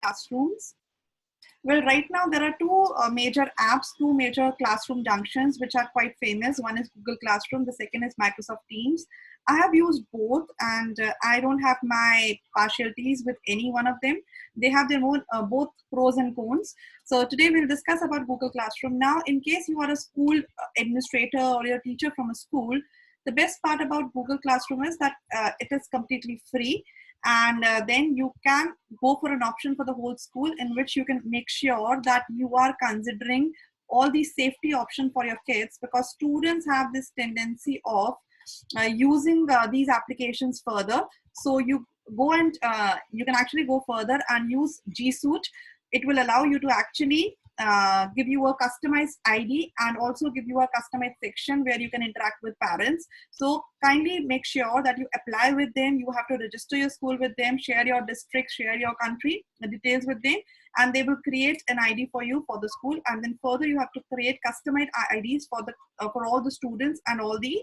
classrooms? Well, right now there are two major apps, two major classroom junctions, which are quite famous. One is Google Classroom, the second is Microsoft Teams. I have used both, and I don't have my partialities with any one of them. They have their own both pros and cons. So today we'll discuss about Google Classroom. Now, in case you are a school administrator or you're a teacher from a school, the best part about Google Classroom is that it is completely free, and then you can go for an option for the whole school in which you can make sure that you are considering all these safety options for your kids, because students have this tendency of using these applications further. So you go and you can actually go further and use G Suite. It will allow you to actually give you a customized ID and also give you a customized section where you can interact with parents. So kindly make sure that you apply with them. You have to register your school with them, share your district, share your country, the details with them, and they will create an ID for you for the school. And then further, you have to create customized IDs for the for all the students and all the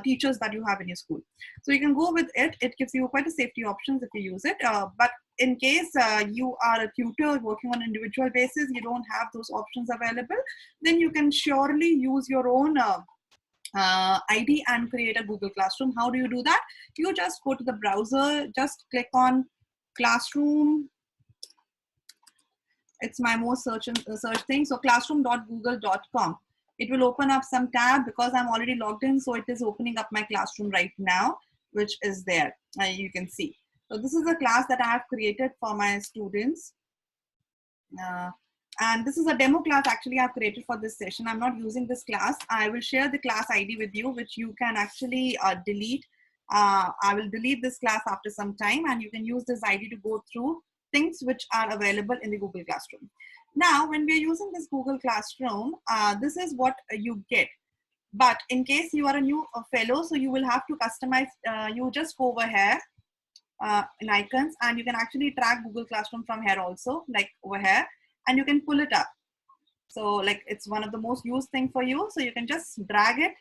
teachers that you have in your school. So you can go with it. It gives you quite a safety options if you use it. But in case you are a tutor working on an individual basis, you don't have those options available, then you can surely use your own ID and create a Google Classroom. How do you do that? You just go to the browser, just click on Classroom. It's my most search thing. So classroom.google.com. It will open up some tab because I'm already logged in. So it is opening up my classroom right now, which is there. You can see. So this is a class that I have created for my students. And this is a demo class actually I've created for this session. I'm not using this class. I will share the class ID with you, which you can actually delete. I will delete this class after some time, and you can use this ID to go through things which are available in the Google Classroom. Now, when we're using this Google Classroom, this is what you get. But in case you are a new fellow, so you will have to customize. You just go over here in icons, and you can actually track Google Classroom from here also, like over here, and you can pull it up. So like it's one of the most used thing for you. So you can just drag it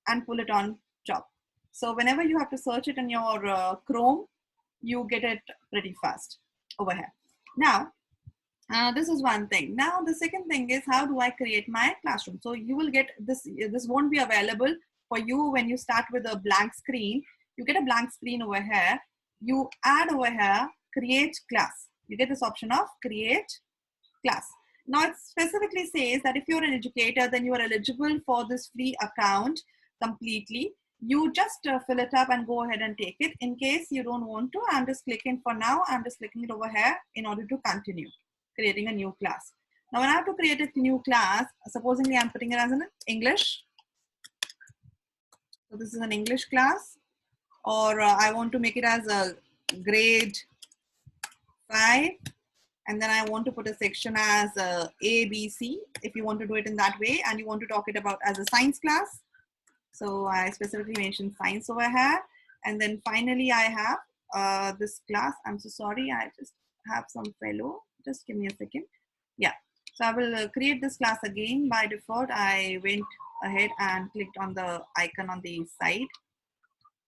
and pull it on top. So whenever you have to search it in your Chrome, you get it pretty fast over here. Now, this is one thing. Now, the second thing is, how do I create my classroom? So you will get this, this won't be available for you when you start with a blank screen. You get a blank screen over here. You add over here, create class. You get this option of create class. Now it specifically says that if you're an educator, then you are eligible for this free account completely. You just fill it up and go ahead and take it. In case you don't want to, I'm just clicking for now. I'm just clicking it over here in order to continue creating a new class. Now when I have to create a new class, supposedly I'm putting it as an English. So this is an English class, or I want to make it as a grade 5. And then I want to put a section as A, B, C, if you want to do it in that way, and you want to talk it about as a science class. So I specifically mentioned science over here. And then finally I have this class. I'm so sorry, I just have some fellow. Just give me a second. Yeah, so I will create this class again. By default, I went ahead and clicked on the icon on the side.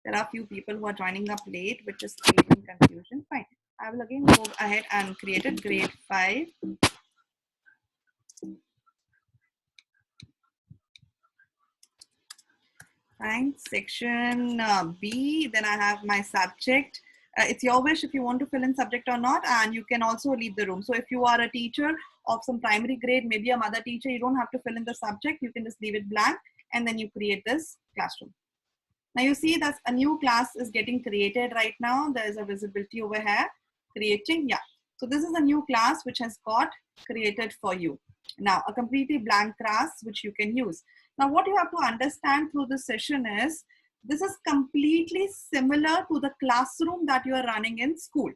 There are a few people who are joining up late, which is creating confusion. Fine. I will again go ahead and create a grade 5. Fine. Section B. Then I have my subject. It's your wish if you want to fill in subject or not, and you can also leave the room. So if you are a teacher of some primary grade, maybe a mother teacher, you don't have to fill in the subject. You can just leave it blank, and then you create this classroom. Now you see that a new class is getting created right now. There is a visibility over here, creating, yeah. So this is a new class which has got created for you. Now a completely blank class which you can use. Now what you have to understand through this session is, this is completely similar to the classroom that you are running in school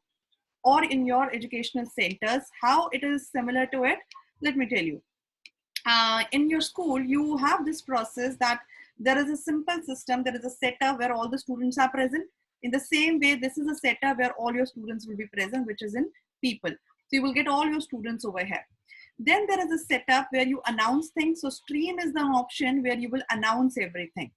or in your educational centers. How it is similar to it, let me tell you. In your school, you have this process that there is a simple system, there is a setup where all the students are present. In the same way, this is a setup where all your students will be present, which is in people. So you will get all your students over here. Then there is a setup where you announce things. So stream is the option where you will announce everything.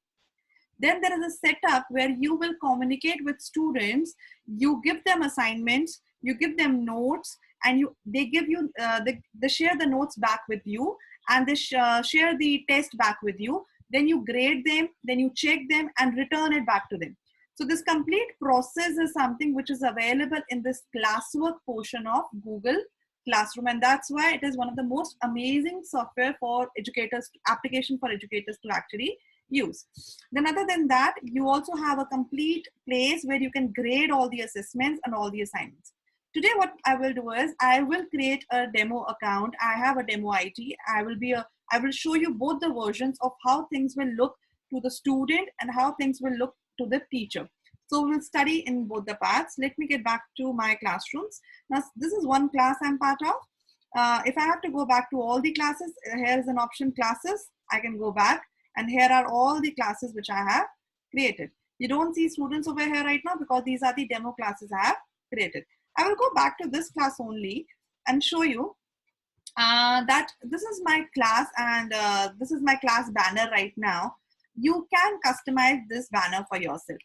Then there is a setup where you will communicate with students. You give them assignments, you give them notes, and they give you, they share the notes back with you, and they share the test back with you. Then you grade them, then you check them and return it back to them. So this complete process is something which is available in this classwork portion of Google Classroom, and that's why it is one of the most amazing software for educators, application for educators to actually use. Then other than that, you also have a complete place where you can grade all the assessments and all the assignments. Today what I will do is I will create a demo account. I have a demo ID. I will show you both the versions of how things will look to the student and how things will look to the teacher. So we'll study in both the paths. Let me get back to my classrooms. Now, this is one class I'm part of. If I have to go back to all the classes, here is an option, classes. I can go back, and here are all the classes which I have created. You don't see students over here right now because these are the demo classes I have created. I will go back to this class only and show you that this is my class, and this is my class banner right now. You can customize this banner for yourself.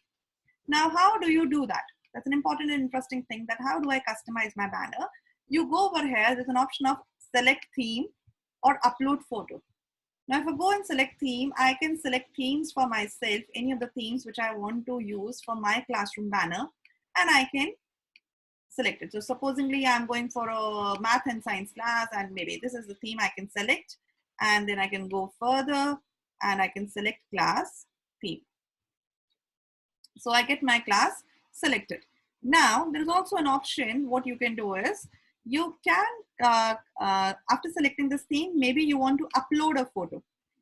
Now, how do you do that? That's an important and interesting thing, that how do I customize my banner? You go over here, there's an option of select theme or upload photo. Now, if I go and select theme, I can select themes for myself, any of the themes which I want to use for my classroom banner, and I can select it. So supposingly I'm going for a math and science class, and maybe this is the theme I can select, and then I can go further and I can select class theme. So I get my class selected. Now there's also an option. What you can do is you can, after selecting this theme, maybe you want to upload a photo.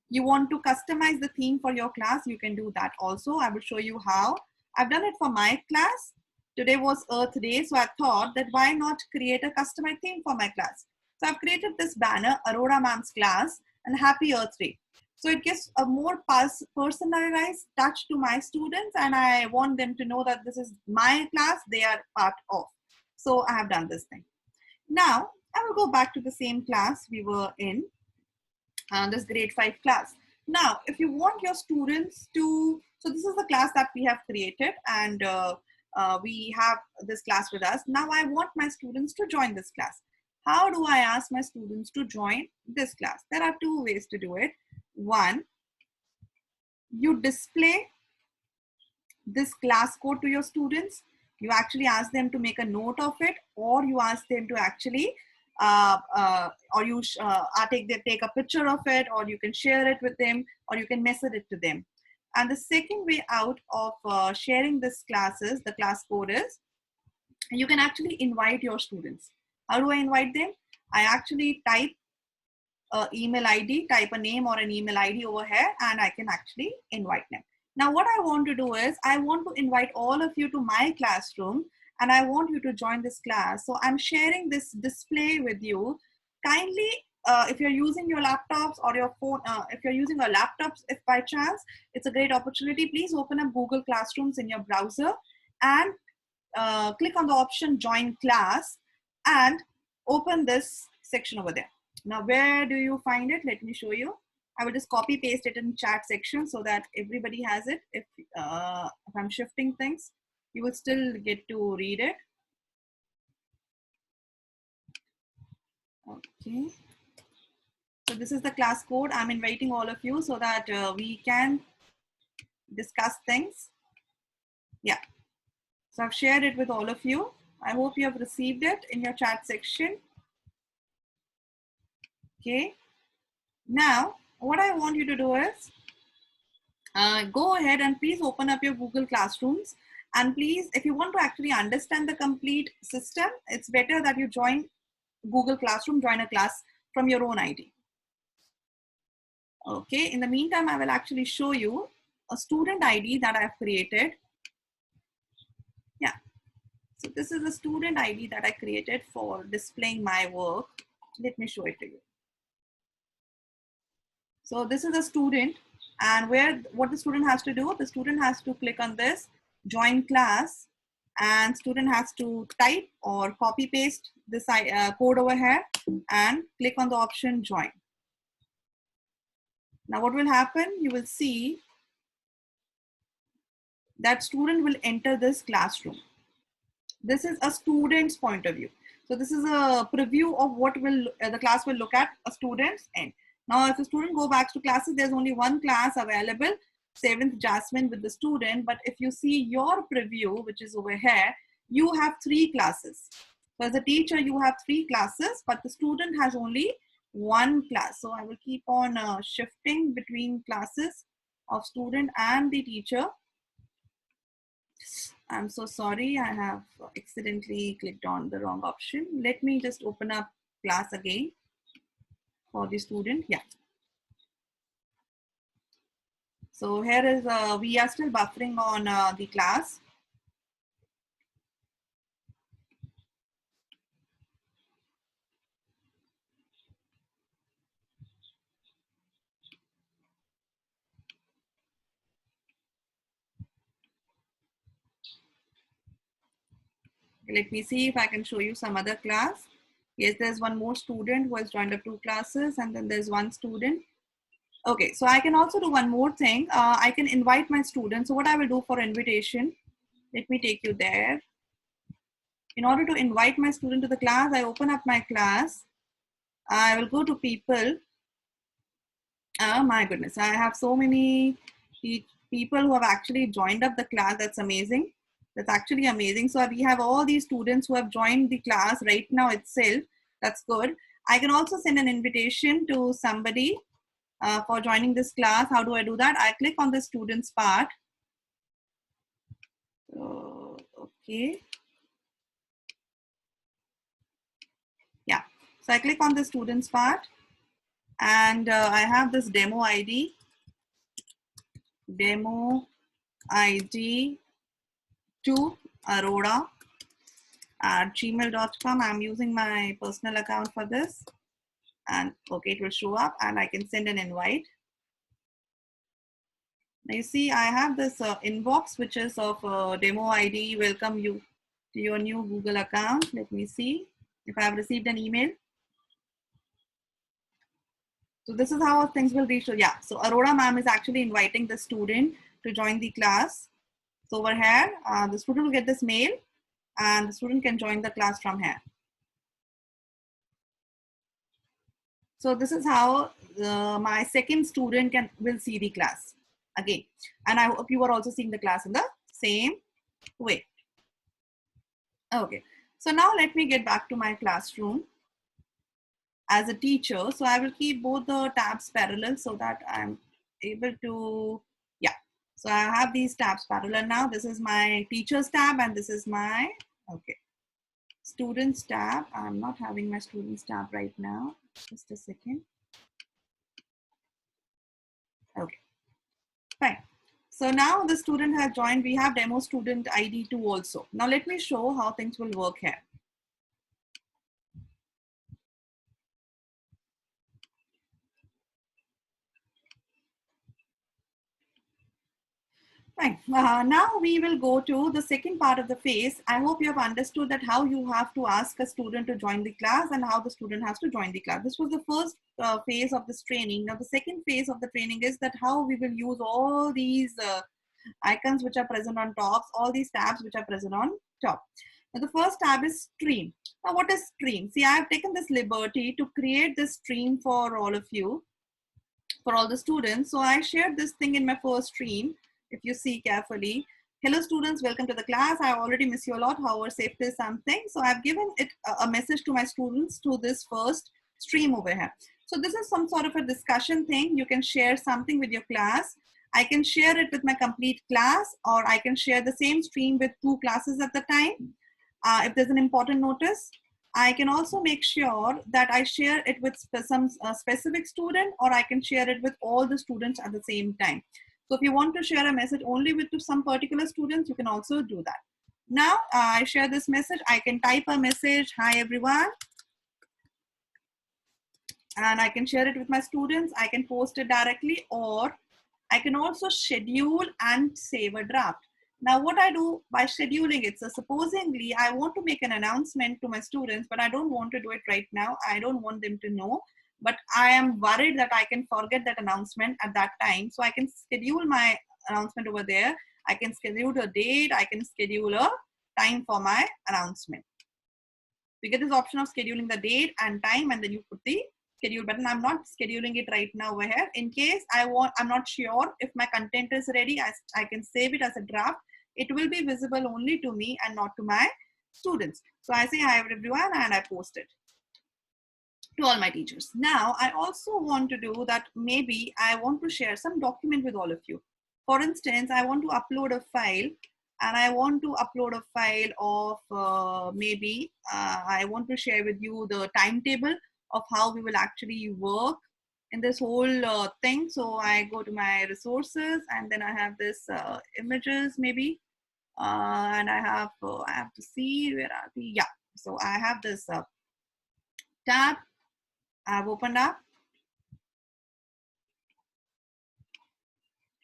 You want to customize the theme for your class. You can do that also. I will show you how. I've done it for my class. Today was Earth Day, so I thought that why not create a customized theme for my class. So I've created this banner, Aurora Ma'am's class, and Happy Earth Day. So it gives a more personalized touch to my students, and I want them to know that this is my class they are part of. So I have done this thing. Now I will go back to the same class we were in, this grade 5 class. Now, if you want your students to, so this is the class that we have created, and we have this class with us. Now I want my students to join this class. How do I ask my students to join this class? There are two ways to do it. One, you display this class code to your students. You actually ask them to make a note of it, or you ask them to actually, take a picture of it, or you can share it with them, or you can message it to them. And the second way out of sharing this classes, the class code is, you can actually invite your students. How do I invite them? I actually type email ID, type a name or an email ID over here, and I can actually invite them. Now what I want to do is, I want to invite all of you to my classroom, and I want you to join this class. So I'm sharing this display with you. Kindly, if you're using your laptops or your phone, if you're using your laptops, if by chance, it's a great opportunity. Please open up Google Classrooms in your browser and click on the option Join Class and open this section over there. Now, where do you find it? Let me show you. I will just copy paste it in chat section so that everybody has it. If I'm shifting things, you will still get to read it. Okay. So this is the class code. I'm inviting all of you so that we can discuss things. Yeah. So I've shared it with all of you. I hope you have received it in your chat section. Okay. Now, what I want you to do is go ahead and please open up your Google Classrooms. And please, if you want to actually understand the complete system, it's better that you join Google Classroom, join a class from your own ID. Okay, in the meantime, I will actually show you a student ID that I've created. Yeah, so this is a student ID that I created for displaying my work. Let me show it to you. So this is a student, and what the student has to do, the student has to click on this join class, and student has to type or copy paste this code over here and click on the option join. Now what will happen, you will see that student will enter this classroom. This is a student's point of view. So this is a preview of what will the class will look at a student's end. Now, if a student go back to classes, there's only one class available, 7th Jasmine with the student. But if you see your preview, which is over here, you have 3 classes. So as a teacher, you have 3 classes, but the student has only one class. So I will keep on shifting between classes of student and the teacher. I'm so sorry, I have accidentally clicked on the wrong option. Let me just open up class again for the student. Yeah. So here is, we are still buffering on the class. Let me see if I can show you some other class. Yes, there's one more student who has joined up 2 classes, and then there's one student. Okay, so I can also do one more thing. I can invite my students. So what I will do for invitation, let me take you there. In order to invite my student to the class, I open up my class. I will go to people. Oh my goodness, I have so many people who have actually joined up the class. That's amazing. That's actually amazing. So we have all these students who have joined the class right now itself. That's good. I can also send an invitation to somebody for joining this class. How do I do that? I click on the students part. Okay. Yeah. So I click on the students part, and I have this demo ID. Demo ID to Arora at gmail.com. I'm using my personal account for this, and okay, it will show up and I can send an invite. Now you see I have this inbox which is of demo ID. Welcome you to your new Google account. Let me see if I have received an email. So this is how things will reach. So yeah, so Aurora ma'am is actually inviting the student to join the class. So over here, the student will get this mail and the student can join the class from here. So this is how my second student will see the class again. And I hope you are also seeing the class in the same way. Okay, so now let me get back to my classroom as a teacher. So I will keep both the tabs parallel so that I'm able to, yeah. So I have these tabs parallel now. This is my teachers tab and this is my, okay, students tab. I'm not having my students tab right now. Just a second. Okay, fine. So now the student has joined. We have demo student ID 2 also. Now let me show how things will work here. Fine. Now we will go to the second part of the phase. I hope you have understood that how you have to ask a student to join the class and how the student has to join the class. This was the first phase of this training. Now the second phase of the training is that how we will use all these icons which are present on top, all these tabs which are present on top. Now the first tab is stream. Now what is stream? See, I have taken this liberty to create this stream for all of you, for all the students. So I shared this thing in my first stream. If you see carefully, hello students, welcome to the class. I already miss you a lot. However, safety is something. So I've given it a message to my students to this first stream over here. So this is some sort of a discussion thing. You can share something with your class. I can share it with my complete class, or I can share the same stream with 2 classes at the time. If there's an important notice, I can also make sure that I share it with some specific student, or I can share it with all the students at the same time. So if you want to share a message only with some particular students, you can also do that. Now I share this message. I can type a message, hi everyone, and I can share it with my students. I can post it directly, or I can also schedule and save a draft. Now what I do by scheduling it, so supposingly I want to make an announcement to my students, but I don't want to do it right now. I don't want them to know, but I am worried that I can forget that announcement at that time. So I can schedule my announcement over there. I can schedule a date. I can schedule a time for my announcement. You get this option of scheduling the date and time, and then you put the schedule button. I'm not scheduling it right now over here. In case I'm not sure if my content is ready, I can save it as a draft. It will be visible only to me and not to my students. So I say hi everyone and I post it to all my teachers. Now I also want to do that. Maybe I want to share some document with all of you. For instance, I want to upload a file, and I want to upload a file of I want to share with you the timetable of how we will actually work in this whole thing. So I go to my resources, and then I have this images maybe, and I have to see where are the, yeah. So I have this tab I've opened up,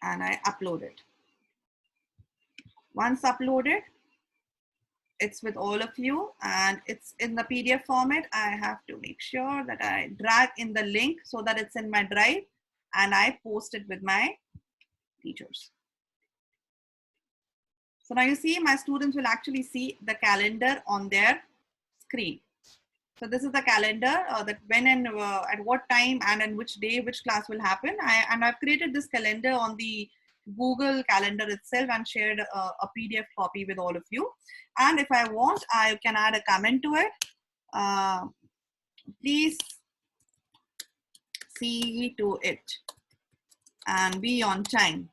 and I upload it. Once uploaded, it's with all of you and it's in the PDF format. I have to make sure that I drag in the link so that it's in my drive, and I post it with my teachers. So now you see my students will actually see the calendar on their screen. So this is the calendar that when and at what time and in which day which class will happen. I've created this calendar on the Google Calendar itself and shared a PDF copy with all of you. And if I want, I can add a comment to it. Please see to it and be on time.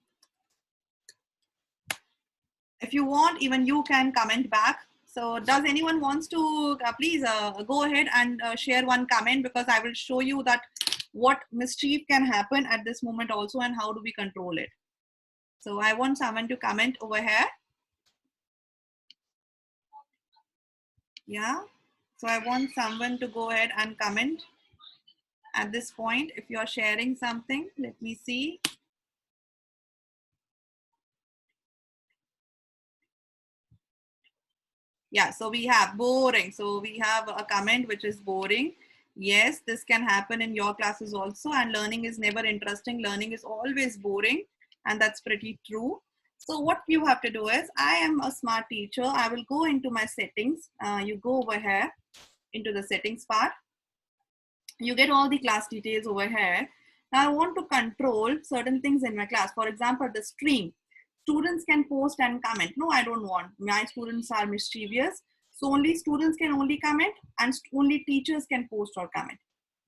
If you want, even you can comment back. So does anyone wants to please go ahead and share one comment, because I will show you that what mischief can happen at this moment also and how do we control it. So I want someone to comment over here. Yeah. So I want someone to go ahead and comment at this point. If you are sharing something, let me see. Yeah, so we have boring. So we have a comment which is boring. Yes, this can happen in your classes also, and learning is never interesting. Learning is always boring, and that's pretty true. So what you have to do is, I am a smart teacher. I will go into my settings. You go over here into the settings part. You get all the class details over here. Now I want to control certain things in my class. For example, the stream. Students can post and comment. No, I don't want. My students are mischievous. So only students can only comment, and only teachers can post or comment.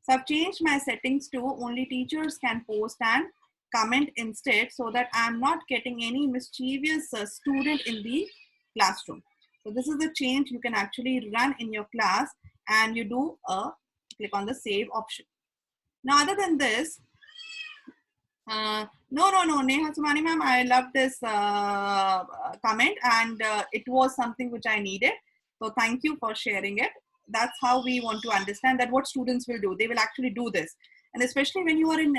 So I've changed my settings to only teachers can post and comment instead, so that I'm not getting any mischievous student in the classroom. So this is the change you can actually run in your class, and you do click on the save option. Now, other than this, no, Neha Sumani ma'am, I love this comment, and it was something which I needed. So thank you for sharing it. That's how we want to understand that what students will do. They will actually do this. And especially when you are in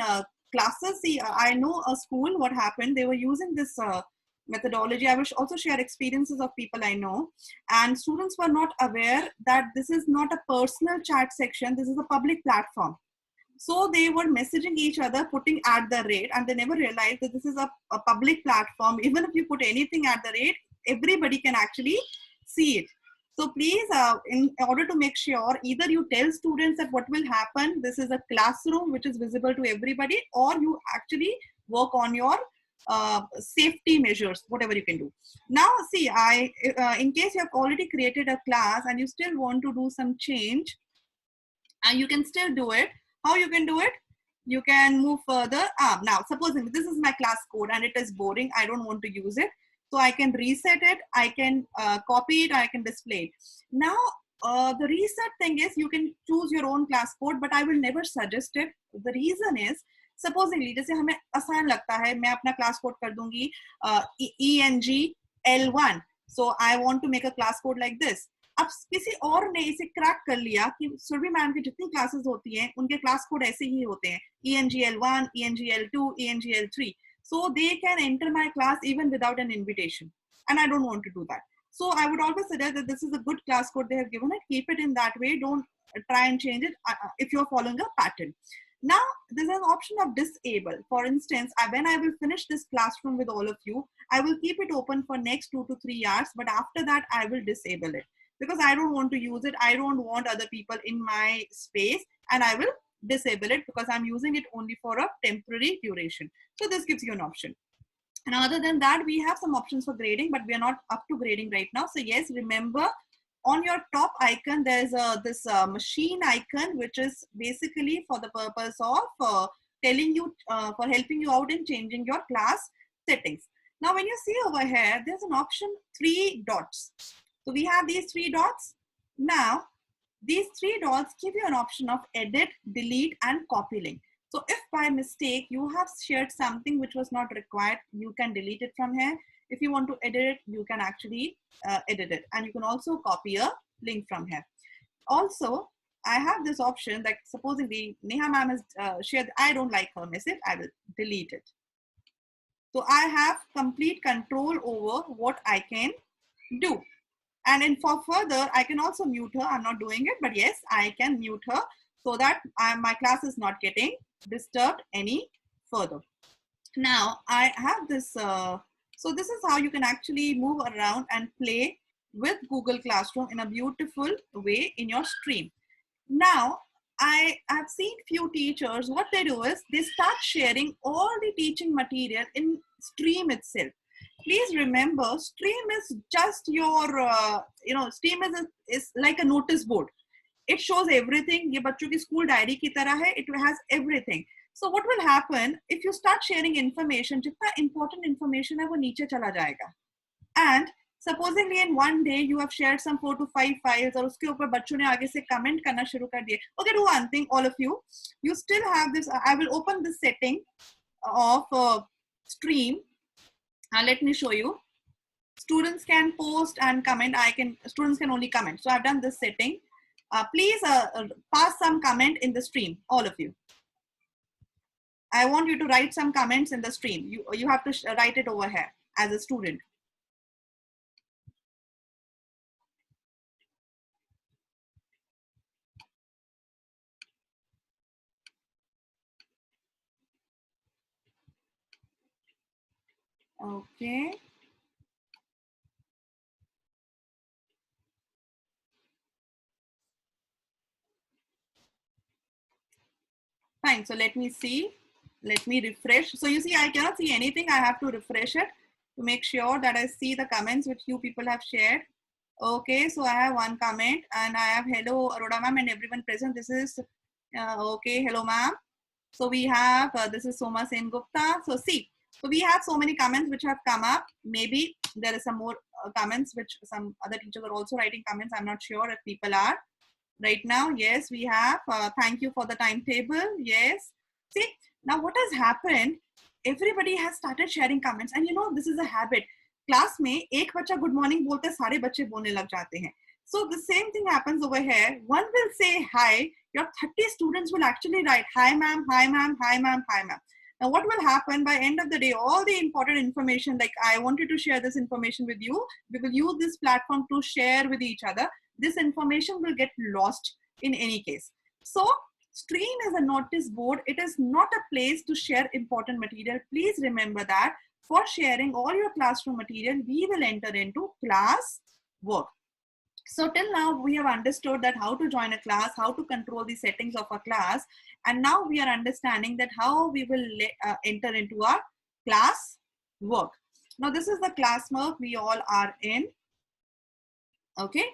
classes, see, I know a school, what happened, they were using this methodology. I will also share experiences of people I know. And students were not aware that this is not a personal chat section. This is a public platform. So they were messaging each other, putting at the rate, and they never realized that this is a public platform. Even if you put anything at the rate, everybody can actually see it. So please, in order to make sure, either you tell students that what will happen, this is a classroom which is visible to everybody, or you actually work on your safety measures, whatever you can do. Now, see, in case you have already created a class and you still want to do some change, and you can still do it. How you can do it? You can move further. Now, supposing this is my class code and it is boring, I don't want to use it. So I can reset it, I can copy it, I can display it. Now, the reset thing is you can choose your own class code, but I will never suggest it. The reason is, supposingly, जैसे हमें आसान लगता है, मैं अपना class code कर दूंगी ENGL1. So I want to make a class code like this. अब किसी और ने इसे क्रैक कर लिया कि सुरभि मैम की जितनी क्लासेस होती हैं उनके क्लास कोड ऐसे ही होते हैं, ENGL1, ENGL2, ENGL3. So they can enter my class even without an invitation, and I don't want to do that. So I would always suggest that this is a good class code they have given it. Keep it in that way. Don't try and change it if you're following a pattern. Now, there's an option of disable. For instance, when I will finish this classroom with all of you, I will keep it open for next 2 to 3 hours, but after that, I will disable it. because I don't want to use it. I don't want other people in my space, and I will disable it because I'm using it only for a temporary duration. So this gives you an option. And other than that, we have some options for grading, but we are not up to grading right now. So yes, remember on your top icon, there's this machine icon, which is basically for the purpose of telling you, for helping you out in changing your class settings. Now, when you see over here, there's an option 3 dots. So we have these 3 dots. Now, these 3 dots give you an option of edit, delete, and copy link. So if by mistake you have shared something which was not required, you can delete it from here. If you want to edit it, you can actually edit it. And you can also copy a link from here. Also, I have this option, like supposedly Neha ma'am has shared, I don't like her message, I will delete it. So I have complete control over what I can do. And then for further, I can also mute her. I'm not doing it, but yes, I can mute her so that my class is not getting disturbed any further. Now I have this, so this is how you can actually move around and play with Google Classroom in a beautiful way in your stream. Now, I have seen few teachers, what they do is they start sharing all the teaching material in stream itself. Please remember, stream is just your, stream is like a notice board. It shows everything. ये बच्चों की school diary की तरह है. It has everything. So what will happen if you start sharing information? जितना important information है वो नीचे चला जाएगा. And supposedly in one day you have shared some 4 to 5 files और उसके ऊपर बच्चों ने आगे से comment करना शुरू कर दिए. Okay, do one thing, all of you. You still have this. I will open this setting of stream. Let me show you. Students can post and comment. Students can only comment. So I've done this setting. Please pass some comment in the stream, all of you. I want you to write some comments in the stream. You have to write it over here as a student. Okay. Fine, so let me see. Let me refresh. So you see, I cannot see anything. I have to refresh it to make sure that I see the comments which you people have shared. Okay, so I have one comment and I have hello Aroda ma'am and everyone present. This is, okay, hello ma'am. So we have, this is Soma Sen Gupta. So see, so we have so many comments which have come up. Maybe there is some more comments which some other teachers are also writing comments. I'm not sure if people are. Right now, yes, we have. Thank you for the timetable. Yes. See, now what has happened? Everybody has started sharing comments, and you know this is a habit. Class में एक बच्चा good morning बोलते सारे बच्चे बोलने लग जाते हैं. So the same thing happens over here. One will say hi. Your 30 students will actually write hi ma'am, hi ma'am, hi ma'am, hi ma'am. Now what will happen by end of the day? All the important information, like I wanted to share this information with you. We will use this platform to share with each other. This information will get lost in any case. So stream is a notice board. It is not a place to share important material. Please remember that for sharing all your classroom material, we will enter into class work. So till now we have understood that how to join a class, how to control the settings of a class. And now we are understanding that how we will enter into our class work. Now this is the class work we all are in. Okay.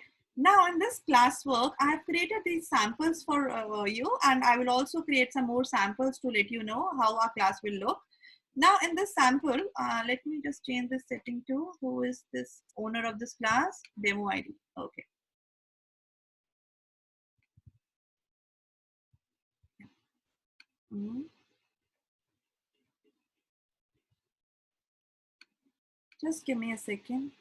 Now in this classwork, I have created these samples for you, and I will also create some more samples to let you know how our class will look. Now in this sample, let me just change this setting to who is this owner of this class, demo ID. Okay. Just give me a second.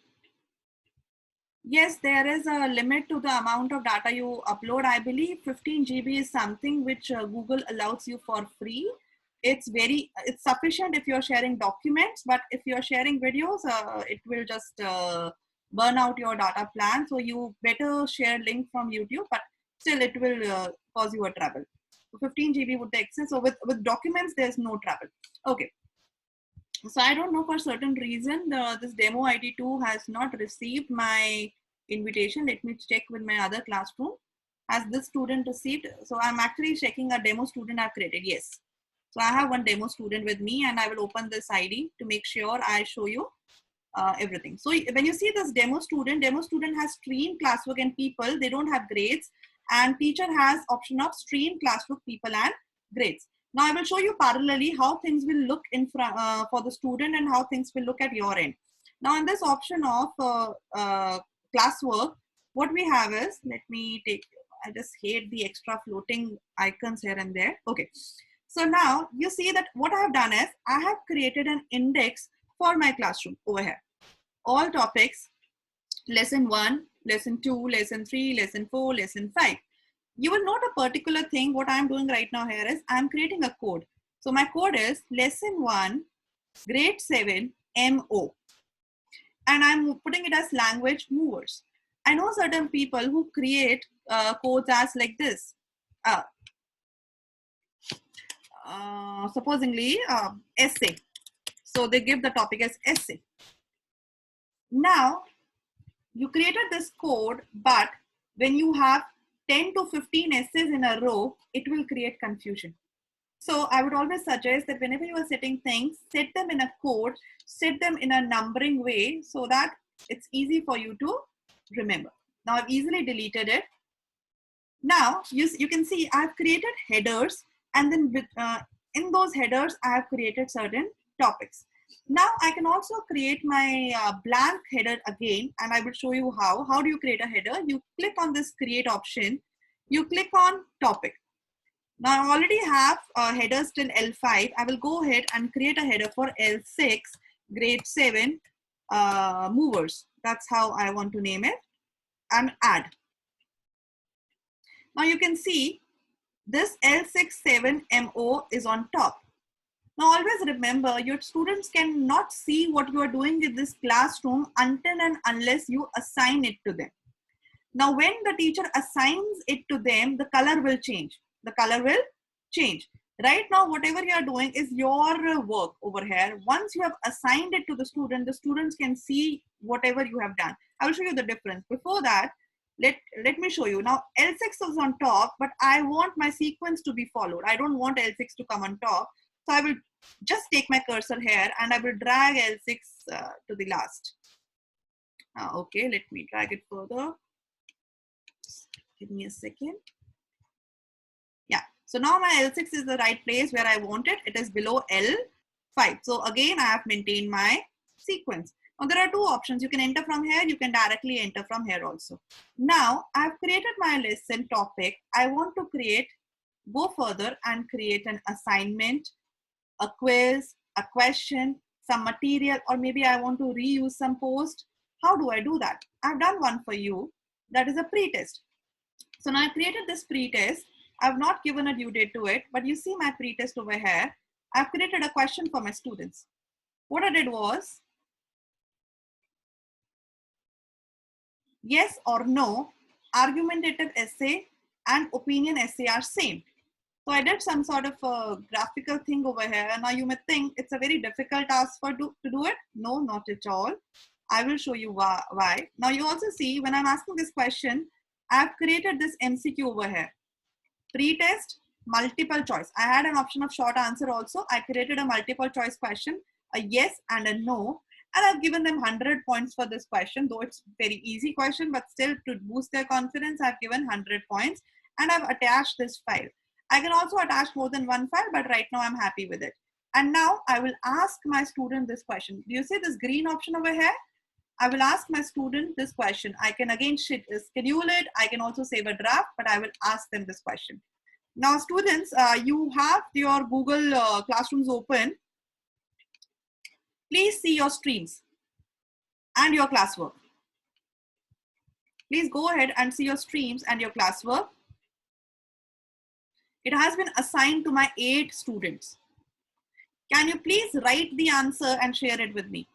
Yes, there is a limit to the amount of data you upload. I believe 15 GB is something which Google allows you for free. It's sufficient if you're sharing documents, but if you're sharing videos, it will just burn out your data plan. So you better share link from YouTube, but still it will cause you a trouble. So 15 GB would take excess. So with documents, there's no trouble. Okay. So I don't know, for certain reason, this demo ID2 has not received my invitation. Let me check with my other classroom. Has this student received? So I'm actually checking a demo student I've created. Yes. So I have one demo student with me, and I will open this ID to make sure I show you everything. So when you see this demo student has stream, classwork, and people. They don't have grades, and teacher has option of stream, classwork, people, and grades. Now I will show you parallelly how things will look in for the student and how things will look at your end. Now in this option of classwork, what we have is, let me take, I just hate the extra floating icons here and there. Okay. So now you see that what I have done is I have created an index for my classroom over here. All topics, lesson 1, lesson 2, lesson 3, lesson 4, lesson 5. You will note a particular thing. What I'm doing right now here is I'm creating a code. So my code is lesson 1, grade 7, MO. And I'm putting it as language movers. I know certain people who create codes as like this. Supposingly essay. So they give the topic as essay. Now you created this code, but when you have 10 to 15 essays in a row, it will create confusion. So I would always suggest that whenever you are setting things, set them in a code, set them in a numbering way so that it's easy for you to remember. Now I've easily deleted it. Now you can see I've created headers, and then with, in those headers, I have created certain topics. Now I can also create my blank header again, and I will show you how. How do you create a header? You click on this create option, you click on topic. Now I already have headers till L5. I will go ahead and create a header for L6, grade 7 movers. That's how I want to name it, and add. Now you can see this L67MO is on top. Now always remember, your students cannot see what you are doing in this classroom until and unless you assign it to them. Now when the teacher assigns it to them, the color will change. The color will change. Right now, whatever you are doing is your work over here. Once you have assigned it to the students can see whatever you have done. I will show you the difference. Before that, let me show you. Now L6 is on top, but I want my sequence to be followed. I don't want L6 to come on top. So I will just take my cursor here and I will drag L6 to the last. Okay, let me drag it further. Give me a second. Yeah, so now my L6 is the right place where I want it. It is below L5. So again, I have maintained my sequence. Now there are two options. You can enter from here. You can directly enter from here also. Now I've created my lesson topic. I want to go further and create an assignment, a quiz, a question, some material, or maybe I want to reuse some post. How do I do that? I've done one for you. That is a pre-test. So now I created this pre-test. I've not given a due date to it, but you see my pre-test over here. I've created a question for my students. What I did was, yes or no, argumentative essay and opinion essay are same. So I did some sort of a graphical thing over here. Now you may think it's a very difficult task to do it. No, not at all. I will show you why. Now you also see when I'm asking this question, I've created this MCQ over here. Pre-test, multiple choice. I had an option of short answer also. I created a multiple choice question, a yes and a no. And I've given them 100 points for this question, though it's very easy question, but still to boost their confidence, I've given 100 points and I've attached this file. I can also attach more than one file, but right now I'm happy with it. And now I will ask my student this question. Do you see this green option over here? I will ask my student this question. I can again schedule it. I can also save a draft, but I will ask them this question. Now students, you have your Google Classrooms open. Please see your streams and your classwork. Please go ahead and see your streams and your classwork. It has been assigned to my 8 students. Can you please write the answer and share it with me?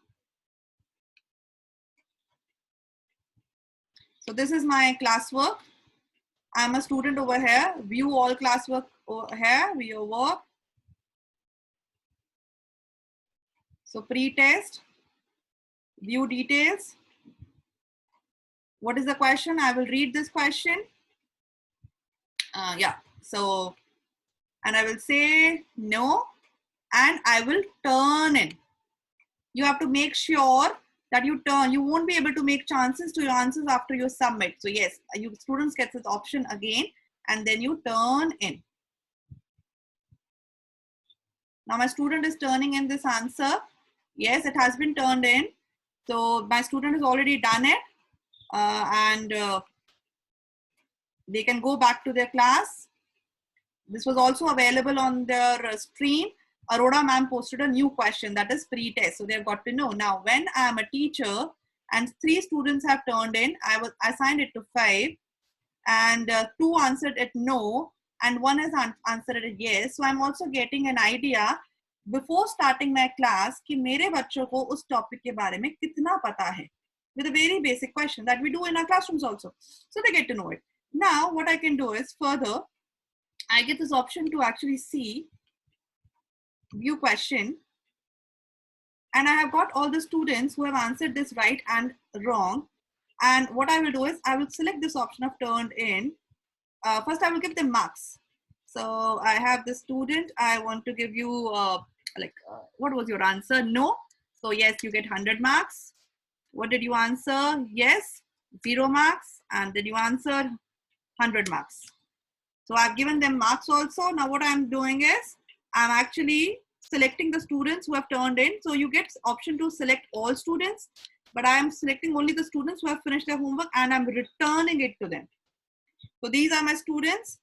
So this is my classwork. I'm a student over here. View all classwork over here, view your work. So pre-test, view details, What is the question? I will read this question. Yeah, so, and I will say no, and I will turn in. You have to make sure that you turn. You won't be able to make chances to your answers after you submit. So yes, you students get this option again, and then you turn in. Now my student is turning in this answer. Yes, it has been turned in. So my student has already done it, and they can go back to their class. This was also available on their stream. Arora ma'am posted a new question, that is pre-test. So they've got to know. Now, when I am a teacher and 3 students have turned in, I assigned it to 5, and 2 answered it no, and 1 has answered it yes. So I'm also getting an idea before starting my class कि मेरे बच्चों को उस topic के बारे में कितना पता है, with a very basic question that we do in our classrooms also. So they get to know it. Now, what I can do is further, I get this option to actually see view question, and I have got all the students who have answered this right and wrong. And what I will do is I will select this option of turned in. First, I will give them marks. So I have the student. I want to give you what was your answer? No. So yes, you get 100 marks. What did you answer? Yes, 0 marks. And did you answer 100 marks? So I've given them marks also. Now what I'm doing is I'm actually selecting the students who have turned in. So you get option to select all students, but I am selecting only the students who have finished their homework, and I'm returning it to them. So these are my students.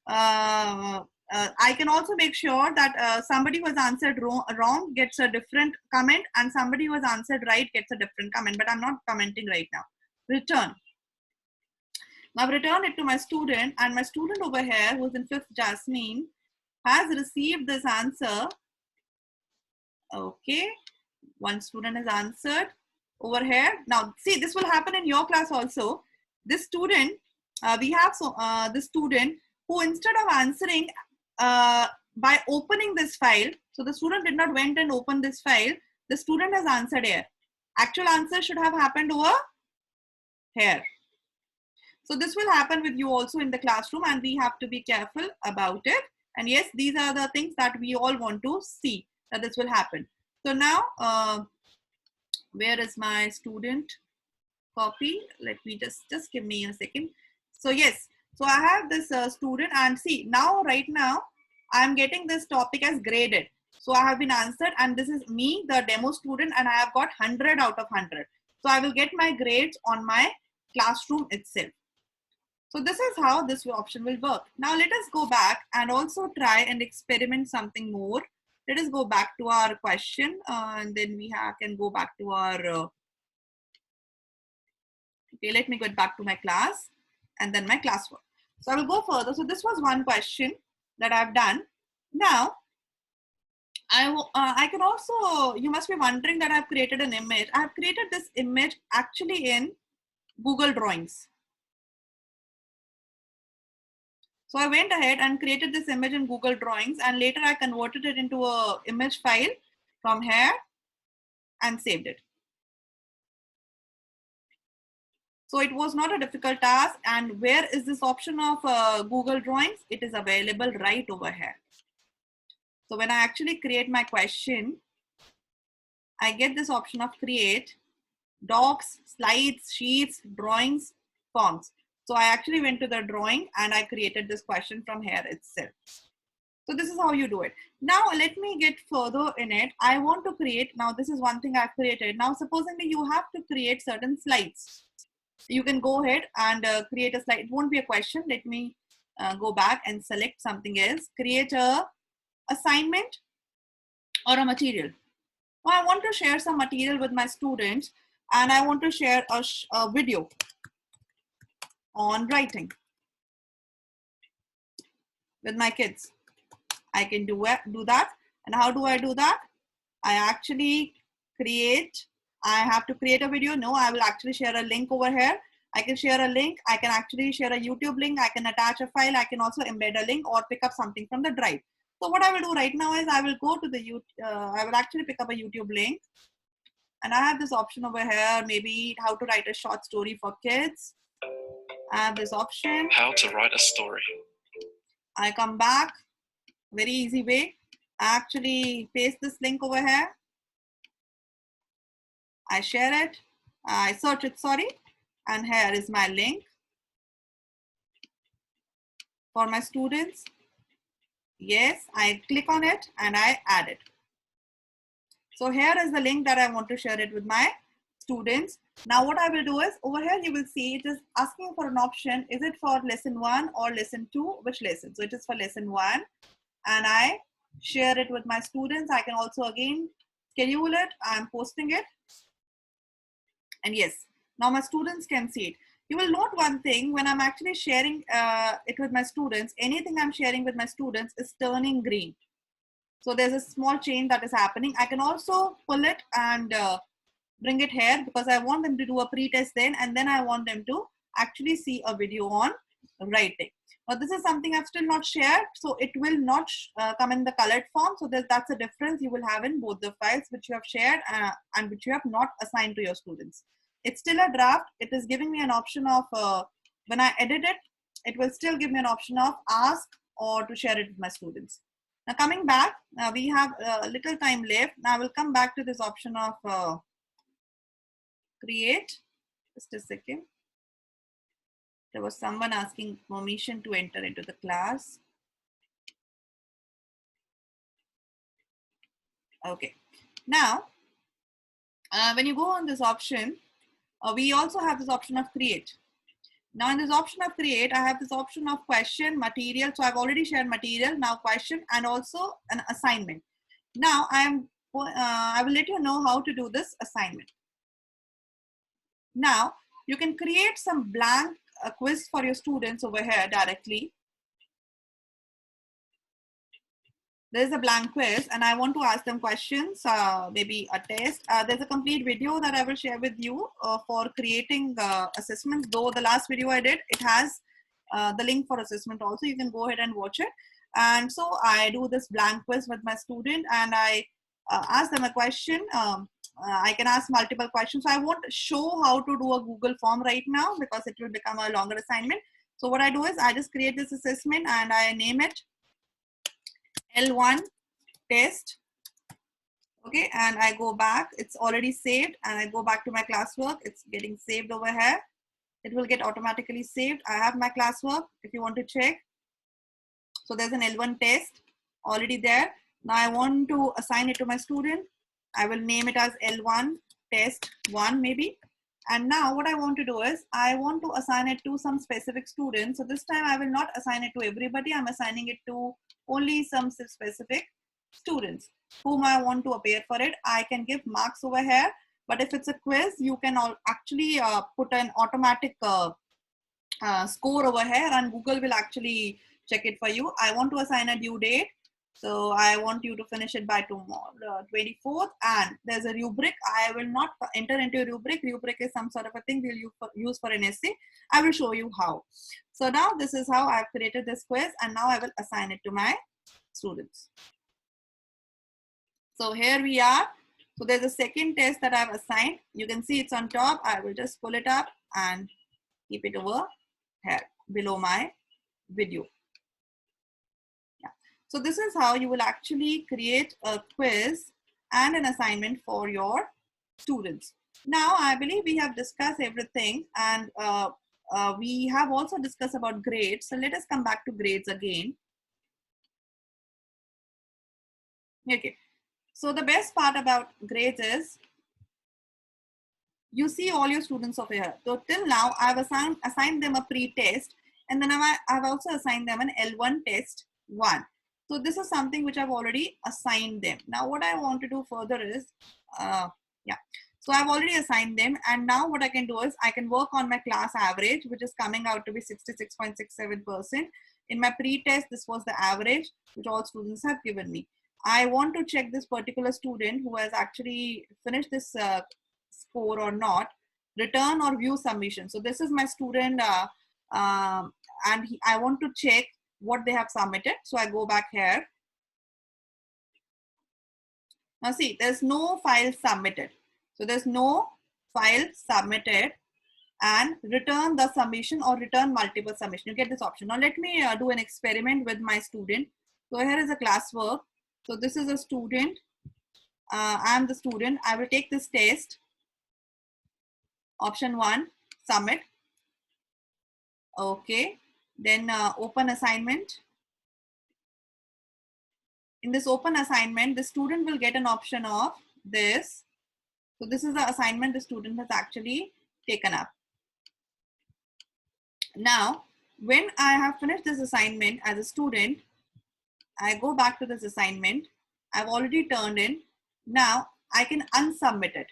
I can also make sure that somebody who has answered wrong gets a different comment, and somebody who has answered right gets a different comment, but I'm not commenting right now. Return. Now I've returned it to my student, and my student over here, who's in 5th, Jasmine, has received this answer. Okay, one student has answered over here. Now see, this will happen in your class also. This student, we have the student who, instead of answering by opening this file, so the student did not went and open this file, the student has answered here. Actual answer should have happened over here. So this will happen with you also in the classroom, and we have to be careful about it. And yes, these are the things that we all want to see, that this will happen. So now, where is my student copy? Let me just give me a second. So yes, so I have this student, and see now, right now, I'm getting this topic as graded. So I have been answered, and this is me, the demo student, and I have got 100 out of 100. So I will get my grades on my classroom itself. So this is how this option will work. Now let us go back and also try and experiment something more. Let us go back to our question, and then we can go back to our, okay, let me get back to my class and then my classwork. So I will go further. So this was one question that I've done. Now, I can also, you must be wondering that I've created an image. I've created this image actually in Google Drawings. So I went ahead and created this image in Google Drawings, and later I converted it into an image file from here and saved it. So it was not a difficult task. And where is this option of Google Drawings? It is available right over here. So when I actually create my question, I get this option of create, docs, slides, sheets, drawings, forms. So I actually went to the drawing and I created this question from here itself. So this is how you do it. Now let me get further in it. I want to create, now this is one thing I've created. Now supposedly you have to create certain slides. You can go ahead and create a slide. It won't be a question. Let me go back and select something else. Create a assignment or a material. Now I want to share some material with my students, and I want to share a video on writing with my kids. I can do that. And how do I do that? I actually I have to create a video. No, I will actually share a link over here. I can share a link. I can actually share a YouTube link. I can attach a file. I can also embed a link or pick up something from the drive. So what I will do right now is I will go to the I will actually pick up a YouTube link. And I have this option over here, maybe how to write a short story for kids. I have this option. How to write a story. I come back, very easy way. I actually paste this link over here. I share it, I search it, sorry. And here is my link for my students. Yes, I click on it and I add it. So here is the link that I want to share it with my students. Now what I will do is over here you will see it is asking for an option. Is it for lesson 1 or lesson 2? Which lesson? So it is for lesson 1 and I share it with my students. I can also again schedule it. I'm posting it. And yes, now my students can see it. You will note one thing when I'm actually sharing it with my students, anything I'm sharing with my students is turning green. So there's a small change that is happening. I can also pull it and bring it here because I want them to do a pre-test then, and then I want them to actually see a video on writing. Now this is something I've still not shared, so it will not come in the colored form. So that's a difference you will have in both the files which you have shared and which you have not assigned to your students. It's still a draft. It is giving me an option of, when I edit it, it will still give me an option of ask or to share it with my students. Now coming back, we have a little time left. Now I will come back to this option of create. Just a second. There was someone asking permission to enter into the class. Okay. Now, when you go on this option, we also have this option of create. Now in this option of create, I have this option of question, material. So I've already shared material, now question, and also an assignment. Now I will let you know how to do this assignment. Now you can create some blank quiz for your students over here directly. There's a blank quiz and I want to ask them questions, maybe a test. There's a complete video that I will share with you for creating assessments. Though the last video I did, it has the link for assessment also. You can go ahead and watch it. And so I do this blank quiz with my student and I ask them a question. I can ask multiple questions. So I won't show how to do a Google form right now because it will become a longer assignment. So what I do is I just create this assessment and I name it L1 test. Okay, and I go back. It's already saved and I go back to my classwork. It's getting saved over here. It will get automatically saved. I have my classwork if you want to check. So there's an L1 test already there. Now I want to assign it to my student. I will name it as L1 test 1 maybe. And now what I want to do is I want to assign it to some specific students. So this time I will not assign it to everybody. I'm assigning it to only some specific students whom I want to appear for it. I can give marks over here. But if it's a quiz, you can actually put an automatic score over here and Google will actually check it for you. I want to assign a due date. So I want you to finish it by tomorrow, 24th, and there's a rubric. I will not enter into a rubric. Rubric is some sort of a thing we'll use for an essay. I will show you how. So now this is how I've created this quiz and now I will assign it to my students. So here we are. So there's a second test that I've assigned. You can see it's on top. I will just pull it up and keep it over here below my video. So this is how you will actually create a quiz and an assignment for your students. Now, I believe we have discussed everything and we have also discussed about grades. So let us come back to grades again. Okay. So the best part about grades is you see all your students over here. So till now, I've assigned them a pre-test and then I've also assigned them an L1 test 1. So this is something which I've already assigned them. Now what I want to do further is, so I've already assigned them and now what I can do is I can work on my class average, which is coming out to be 66.67%. In my pre-test, this was the average which all students have given me. I want to check this particular student who has actually finished this score or not, return or view submission. So this is my student and I want to check what they have submitted. So I go back here. Now see, there's no file submitted. So there's no file submitted, and return the submission or return multiple submission. You get this option. Now let me do an experiment with my student. So here is a classwork. So this is a student. I'm the student. I will take this test. Option 1, submit. Okay. Then open assignment. In this open assignment, the student will get an option of this. So this is the assignment the student has actually taken up. Now, when I have finished this assignment as a student, I go back to this assignment. I've already turned in. Now I can unsubmit it.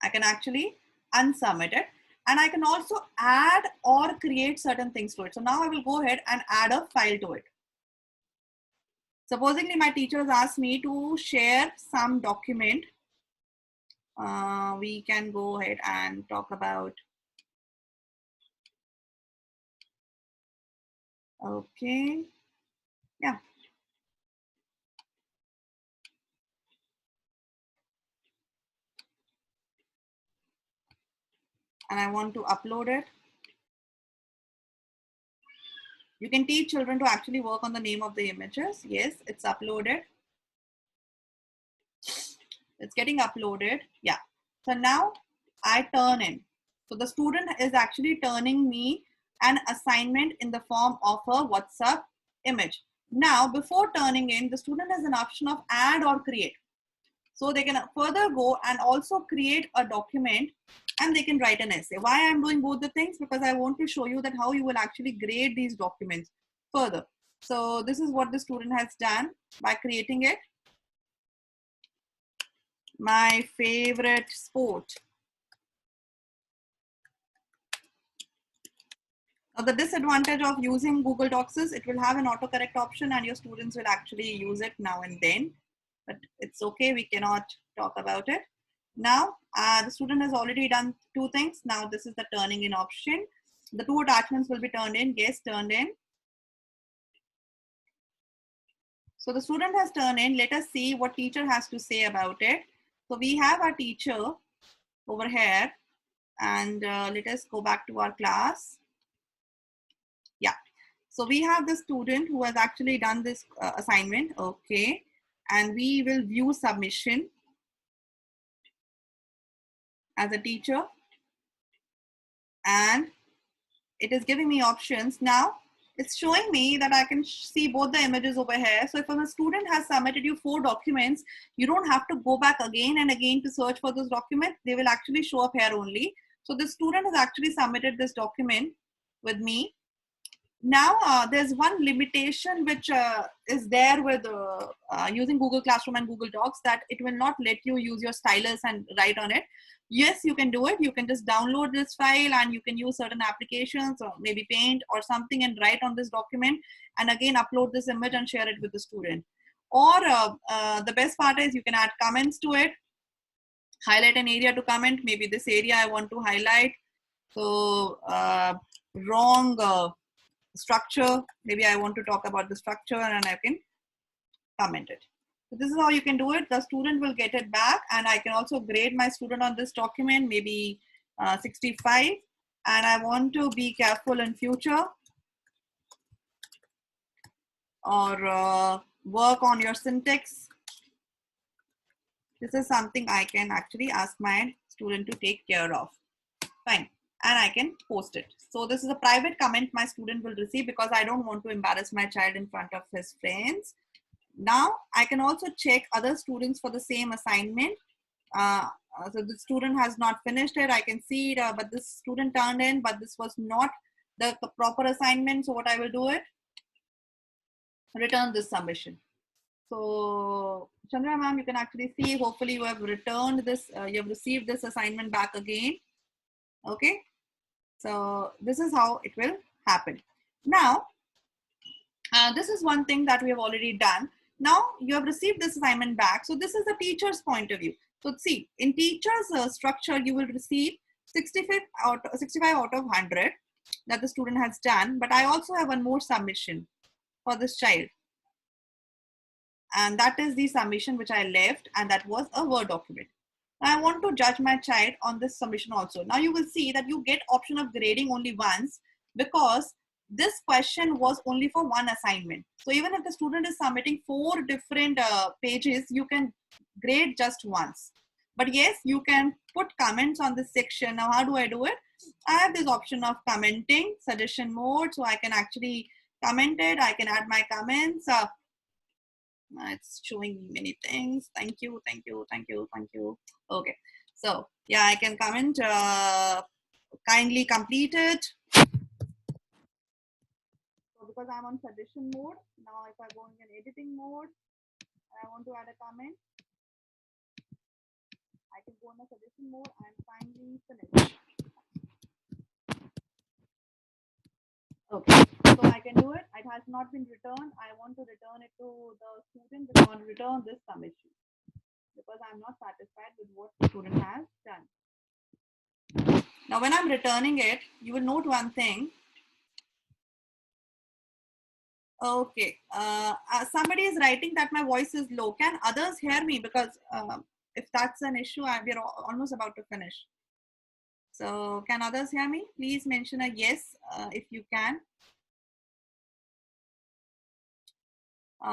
I can actually unsubmit it. And I can also add or create certain things to it. So now I will go ahead and add a file to it. Supposingly my teachers asked me to share some document. We can go ahead and talk about. Okay. Yeah. And I want to upload it. You can teach children to actually work on the name of the images. Yes, it's uploaded. It's getting uploaded. Yeah. So now I turn in. So the student is actually turning me an assignment in the form of a WhatsApp image. Now, before turning in, the student has an option of add or create. So they can further go and also create a document, and they can write an essay. Why I'm doing both the things? Because I want to show you that how you will actually grade these documents further. So this is what the student has done by creating it. My favorite sport. Now the disadvantage of using Google Docs is it will have an autocorrect option and your students will actually use it now and then. But it's okay, we cannot talk about it. Now the student has already done two things. Now this is the turning in option. The two attachments will be turned in. Yes, turned in. So the student has turned in. Let us see what teacher has to say about it. So we have our teacher over here, and let us go back to our class. Yeah. So we have the student who has actually done this assignment. Okay. And we will view submission as a teacher. And it is giving me options. Now it's showing me that I can see both the images over here. So if a student has submitted you 4 documents, you don't have to go back again and again to search for those documents. They will actually show up here only. So the student has actually submitted this document with me. Now there's one limitation which is there with using Google Classroom and Google Docs, that it will not let you use your stylus and write on it. Yes, you can do it. You can just download this file and you can use certain applications or maybe Paint or something and write on this document, and again upload this image and share it with the student. Or the best part is you can add comments to it, highlight an area to comment. Maybe this area I want to highlight. So wrong structure, maybe I want to talk about the structure and I can comment it. So this is how you can do it. The student will get it back, and I can also grade my student on this document, maybe 65. And I want to be careful in future, or work on your syntax. This is something I can actually ask my student to take care of. Fine. And I can post it. So this is a private comment my student will receive because I don't want to embarrass my child in front of his friends. Now I can also check other students for the same assignment. So the student has not finished it. I can see it, but this student turned in, but this was not the proper assignment. So what I will do it, return this submission. So Chandra ma'am, you can actually see, hopefully you have returned this, you have received this assignment back again. Okay. So this is how it will happen. Now, this is one thing that we have already done. Now you have received this assignment back. So this is the teacher's point of view. So see, in teacher's structure, you will receive 65 out of 100 that the student has done. But I also have one more submission for this child. And that is the submission which I left, and that was a Word document. I want to judge my child on this submission also. Now you will see that you get option of grading only once, because this question was only for one assignment. So even if the student is submitting 4 different pages, you can grade just once. But yes, you can put comments on this section. Now how do I do it? I have this option of commenting, suggestion mode. So I can actually comment it. I can add my comments. It's showing me many things. Thank you, thank you, thank you, thank you. Okay, so yeah, I can comment, kindly complete it. So because I'm on suggestion mode, now if I go in editing mode, and I want to add a comment, I can go in a suggestion mode and kindly finish. Okay, so I can do it. It has not been returned. I want to return it to the student. I want to return this submission because I'm not satisfied with what the student has done. Now, when I'm returning it, you will note one thing. Okay, somebody is writing that my voice is low. Can others hear me? Because if that's an issue, we're almost about to finish. So can others hear me? Please mention a yes if you can.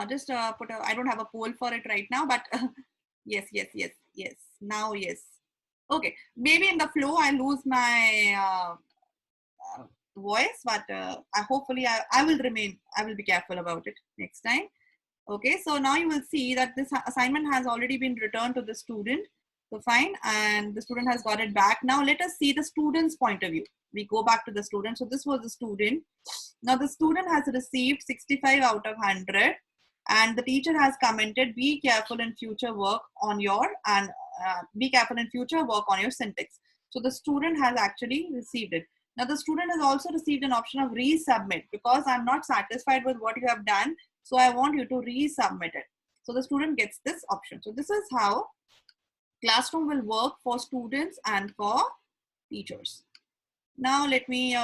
Just put a, I don't have a poll for it right now, but yes, yes, yes, yes. Now, yes. Okay, maybe in the flow I lose my voice, but hopefully I will remain, I will be careful about it next time. Okay, so now you will see that this assignment has already been returned to the student. So fine, and the student has got it back. Now let us see the student's point of view. We go back to the student. So this was the student. Now the student has received 65 out of 100, and the teacher has commented, be careful in future work on your, and be careful in future work on your syntax. So the student has actually received it. Now the student has also received an option of resubmit, because I'm not satisfied with what you have done. So I want you to resubmit it. So the student gets this option. So this is how Classroom will work for students and for teachers. Now let me,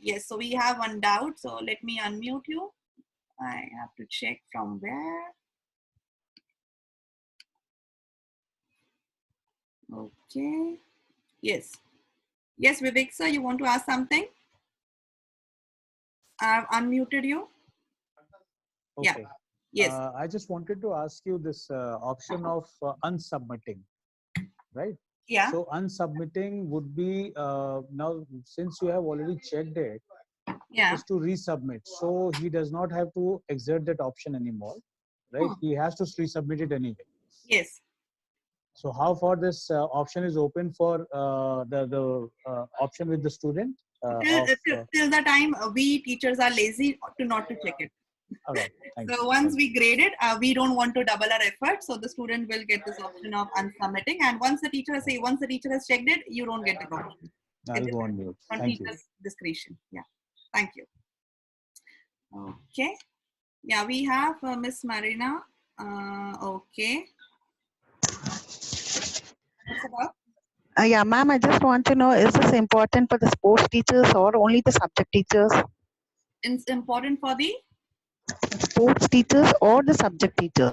yes, so we have one doubt. So let me unmute you. I have to check from where. Okay. Yes. Yes, Vivek sir, you want to ask something? I've unmuted you. Okay. Yeah. Yes. I just wanted to ask you this option of unsubmitting, right? Yeah. So unsubmitting would be now, since you have already checked it, Yeah. is to resubmit. So he does not have to exert that option anymore, right? He has to resubmit it anyway. Yes. So how far this option is open for the option with the student? Till the time we teachers are lazy to not to check it. All right. So once we grade it, we don't want to double our effort. So the student will get this option of unsubmitting. And once the teacher has checked it, you don't get the option. I'll go on mute. Thank you. Discretion. Yeah. Thank you. Okay. Yeah, we have Miss Marina. Okay. What's about? Yeah, ma'am, I just want to know, is this important for the sports teachers or only the subject teachers? It's important for the sports teachers or the subject teachers?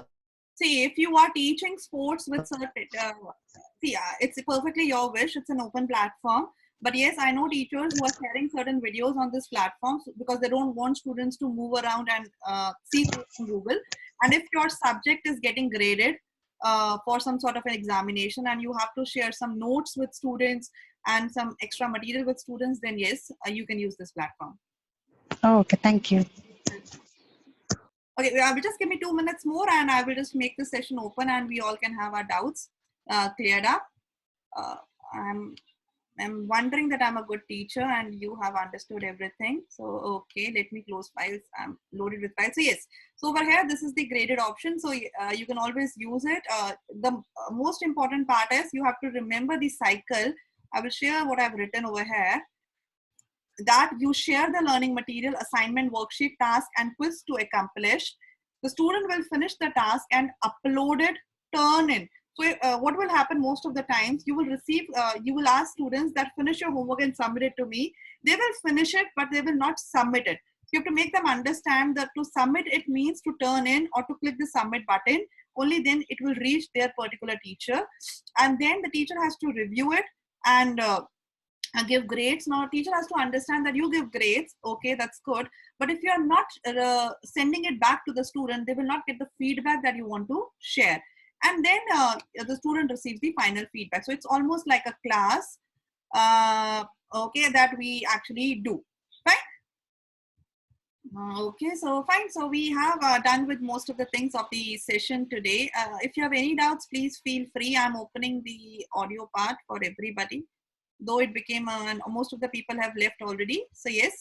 See, if you are teaching sports with certain, it's perfectly your wish. It's an open platform. But yes, I know teachers who are sharing certain videos on this platform because they don't want students to move around and see things on Google. And if your subject is getting graded for some sort of an examination and you have to share some notes with students and some extra material with students, then yes, you can use this platform. Oh, okay, thank you. Okay, just give me 2 minutes more and I will just make this session open and we all can have our doubts cleared up. I'm wondering that I'm a good teacher and you have understood everything. So, okay, let me close files. I'm loaded with files. So yes, so over here, this is the graded option. So you can always use it. The most important part is you have to remember the cycle. I will share what I've written over here. That you share the learning material, assignment, worksheet, task, and quiz to accomplish. The student will finish the task and upload it, turn in. So what will happen most of the times, you will receive, you will ask students that finish your homework and submit it to me. They will finish it, but they will not submit it. You have to make them understand that to submit it means to turn in or to click the submit button. Only then it will reach their particular teacher, and then the teacher has to review it and give grades. Now teacher has to understand that you give grades, okay, that's good, but if you are not sending it back to the student, they will not get the feedback that you want to share, and then the student receives the final feedback. So it's almost like a class, okay, that we actually do. Fine. Okay, so fine. So we have done with most of the things of the session today. If you have any doubts, please feel free. I'm opening the audio part for everybody, though it became most of the people have left already. So yes,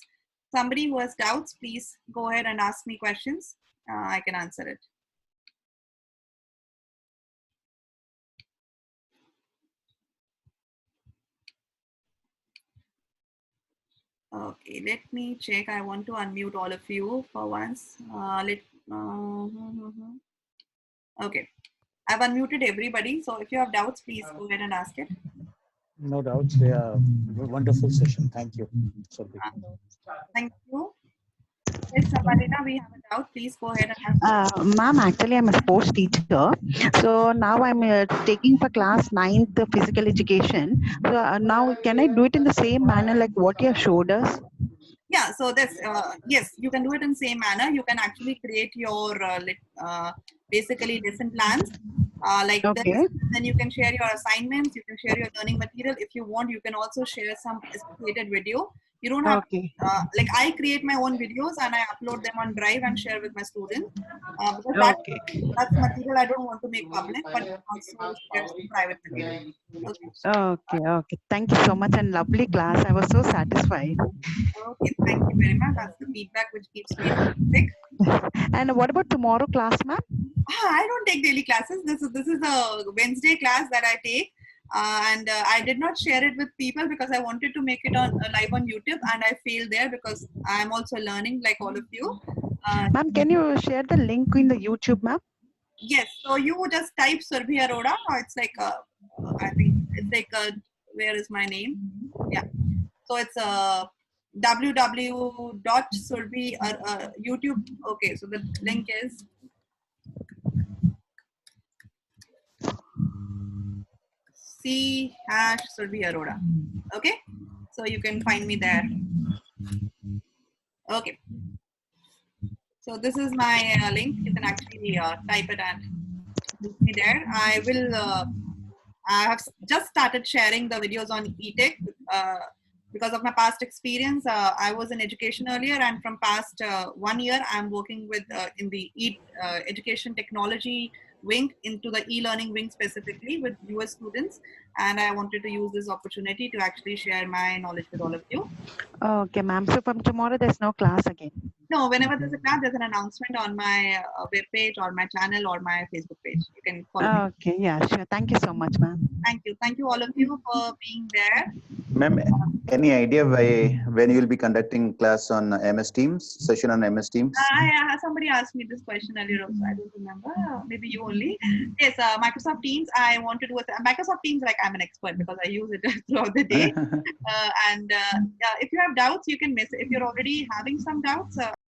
somebody who has doubts, please go ahead and ask me questions. I can answer it. Okay, let me check. I want to unmute all of you for once. Okay, I've unmuted everybody. So if you have doubts, please go ahead and ask it. No doubts. They are wonderful session. Thank you. Thank you. Yes, Sabarina, we have a doubt. Please go ahead and ask. Ma'am, actually, I'm a sports teacher. So now I'm taking for class 9th physical education. So now can I do it in the same manner like what you have showed us? Yeah, so this, yes, you can do it in same manner. You can actually create your basically lesson plans like Okay. this. Then you can share your assignments, you can share your learning material. If you want, you can also share some associated video. You don't have Okay. like I create my own videos and I upload them on Drive and share with my students because that's material I don't want to make public, but you can also share some private material. Okay. Okay. Thank you so much and lovely class. I was so satisfied. Okay, thank you very much. That's the feedback which keeps me sick. And what about tomorrow class, ma'am? I don't take daily classes. This is a Wednesday class that I take, and I did not share it with people because I wanted to make it on live on YouTube, and I failed there because I am also learning like all of you. Ma'am, can you share the link in the YouTube, ma'am? Yes. So you just type Surbhi Arora. Or it's like I think it's like where is my name? Yeah. So it's www.surbhi YouTube. Okay. So the link is C#Surbhi Arora. Okay, so you can find me there. Okay, so this is my link. You can actually type it and reach me there. I have just started sharing the videos on eTech because of my past experience. I was in education earlier, and from past 1 year, I'm working with in the education technology wing, into the e-learning wing specifically with US students, and I wanted to use this opportunity to actually share my knowledge with all of you. Okay, ma'am. So from tomorrow, there's no class again. No, whenever there's a class, there's an announcement on my web page or my channel or my Facebook page. You can follow me. Okay, yeah, sure. Thank you so much, ma'am. Thank you all of you for being there. Ma'am, any idea when you will be conducting class on MS Teams, session on MS Teams? Somebody asked me this question earlier also. I don't remember. Maybe you only. Yes, Microsoft Teams. I want to do with Microsoft Teams. Like I'm an expert because I use it throughout the day. Yeah, if you have doubts, you can miss it. If you're already having some doubts,